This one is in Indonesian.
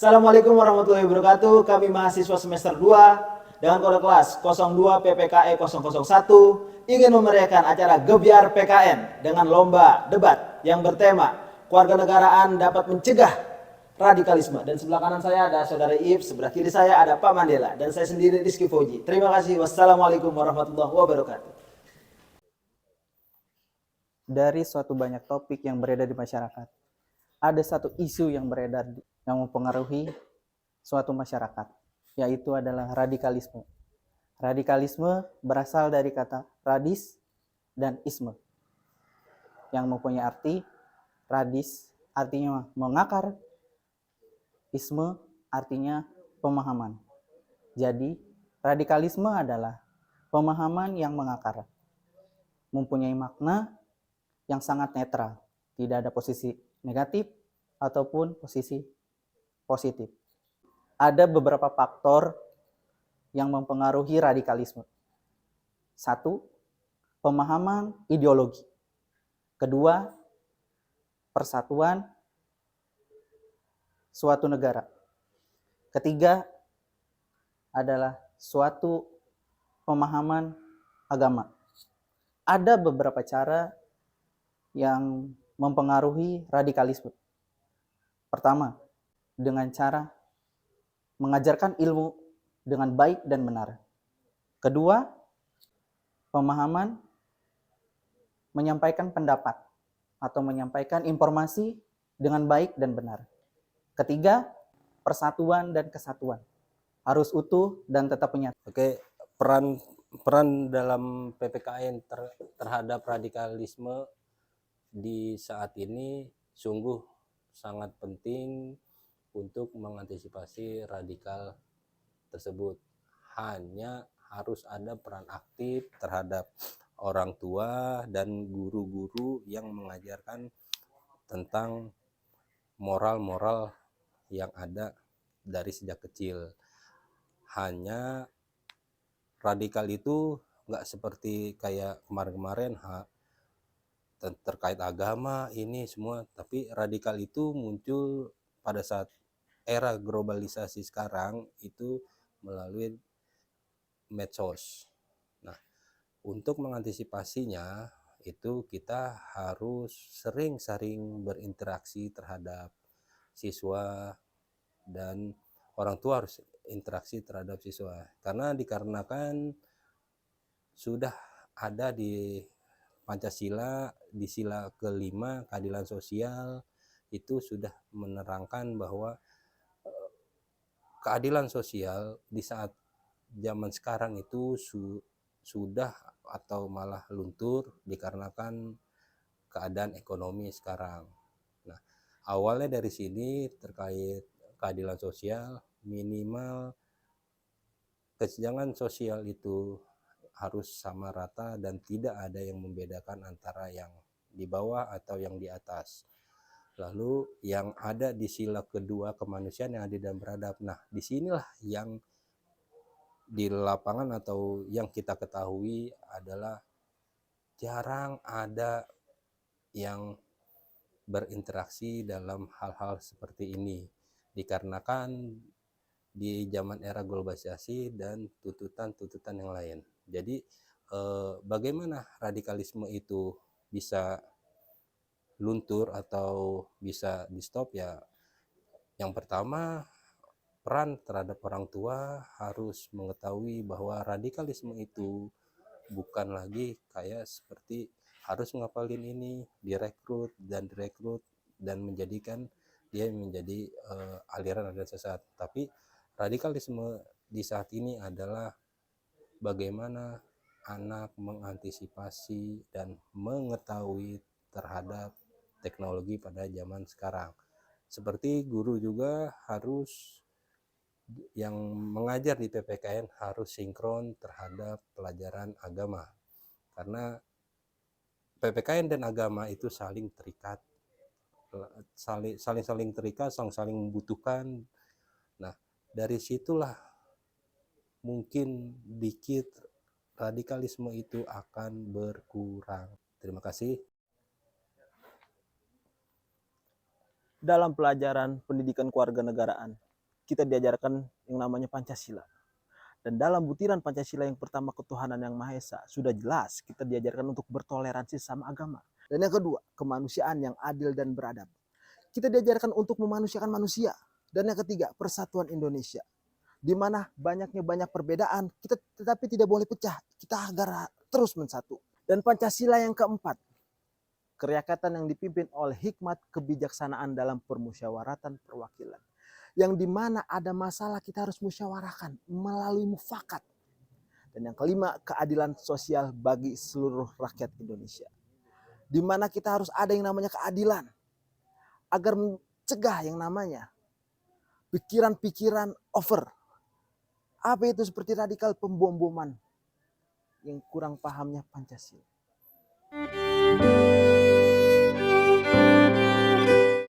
Assalamualaikum warahmatullahi wabarakatuh. Kami mahasiswa semester 2 dengan kode kelas 02 PPKE 001 ingin memeriahkan acara Gebyar PKN dengan lomba debat yang bertema kewarganegaraan dapat mencegah radikalisme. Dan sebelah kanan saya ada saudara Iib, sebelah kiri saya ada Pak Mandela, dan saya sendiri Rizky Fauji. Terima kasih. Wassalamualaikum warahmatullahi wabarakatuh. Dari suatu banyak topik yang beredar di masyarakat, ada satu isu yang beredar yang mempengaruhi suatu masyarakat, yaitu adalah radikalisme. Radikalisme berasal dari kata radis dan isme, yang mempunyai arti radis artinya mengakar, isme artinya pemahaman. Jadi, radikalisme adalah pemahaman yang mengakar, mempunyai makna yang sangat netral, tidak ada posisi negatif ataupun posisi positif. Ada beberapa faktor yang mempengaruhi radikalisme. 1. Pemahaman ideologi. Kedua, persatuan suatu negara. Ketiga adalah suatu pemahaman agama. Ada beberapa cara yang mempengaruhi radikalisme. Pertama, dengan cara mengajarkan ilmu dengan baik dan benar. Kedua, pemahaman menyampaikan pendapat atau menyampaikan informasi dengan baik dan benar. Ketiga, persatuan dan kesatuan. Harus utuh dan tetap menyatu. Oke, peran dalam PPKN terhadap radikalisme di saat ini sungguh sangat penting untuk mengantisipasi radikal tersebut. Hanya harus ada peran aktif terhadap orang tua dan guru-guru yang mengajarkan tentang moral-moral yang ada dari sejak kecil. Hanya radikal itu nggak seperti kayak kemarin-kemarin terkait agama ini semua, tapi radikal itu muncul pada saat era globalisasi sekarang itu melalui medsos. Nah, untuk mengantisipasinya itu kita harus sering-sering berinteraksi terhadap siswa, dan orang tua harus interaksi terhadap siswa, karena dikarenakan sudah ada di Pancasila, di sila kelima keadilan sosial itu sudah menerangkan bahwa keadilan sosial di saat zaman sekarang itu sudah atau malah luntur dikarenakan keadaan ekonomi sekarang. Nah, awalnya dari sini terkait keadilan sosial, minimal kesenjangan sosial itu harus sama rata dan tidak ada yang membedakan antara yang di bawah atau yang di atas. Lalu yang ada di sila kedua kemanusiaan yang adil dan beradab. Nah, disinilah yang di lapangan atau yang kita ketahui adalah jarang ada yang berinteraksi dalam hal-hal seperti ini, dikarenakan di zaman era globalisasi dan tuntutan-tuntutan yang lain. Jadi bagaimana radikalisme itu bisa luntur atau bisa di stop, ya yang pertama peran terhadap orang tua harus mengetahui bahwa radikalisme itu bukan lagi kayak seperti harus ngapalin ini, direkrut dan menjadikan dia menjadi aliran sesat. Tapi radikalisme di saat ini adalah bagaimana anak mengantisipasi dan mengetahui terhadap teknologi pada zaman sekarang. Seperti guru juga harus yang mengajar di PPKN harus sinkron terhadap pelajaran agama, karena PPKN dan agama itu saling terikat, saling terikat, saling membutuhkan. Nah, dari situlah mungkin dikit radikalisme itu akan berkurang. Terima kasih. Dalam pelajaran pendidikan kewarganegaraan, kita diajarkan yang namanya Pancasila. Dan dalam butiran Pancasila yang pertama, ketuhanan yang Maha Esa, sudah jelas kita diajarkan untuk bertoleransi sama agama. Dan yang kedua, kemanusiaan yang adil dan beradab. Kita diajarkan untuk memanusiakan manusia. Dan yang ketiga, persatuan Indonesia. Di mana banyak perbedaan, kita tetapi tidak boleh pecah. Kita agar terus mensatu. Dan Pancasila yang keempat, kerakyatan yang dipimpin oleh hikmat kebijaksanaan dalam permusyawaratan perwakilan. Yang dimana ada masalah kita harus musyawarahkan melalui mufakat. Dan yang kelima, keadilan sosial bagi seluruh rakyat Indonesia. Di mana kita harus ada yang namanya keadilan. Agar mencegah yang namanya pikiran-pikiran over. Apa itu seperti radikal pembom-boman yang kurang pahamnya Pancasila.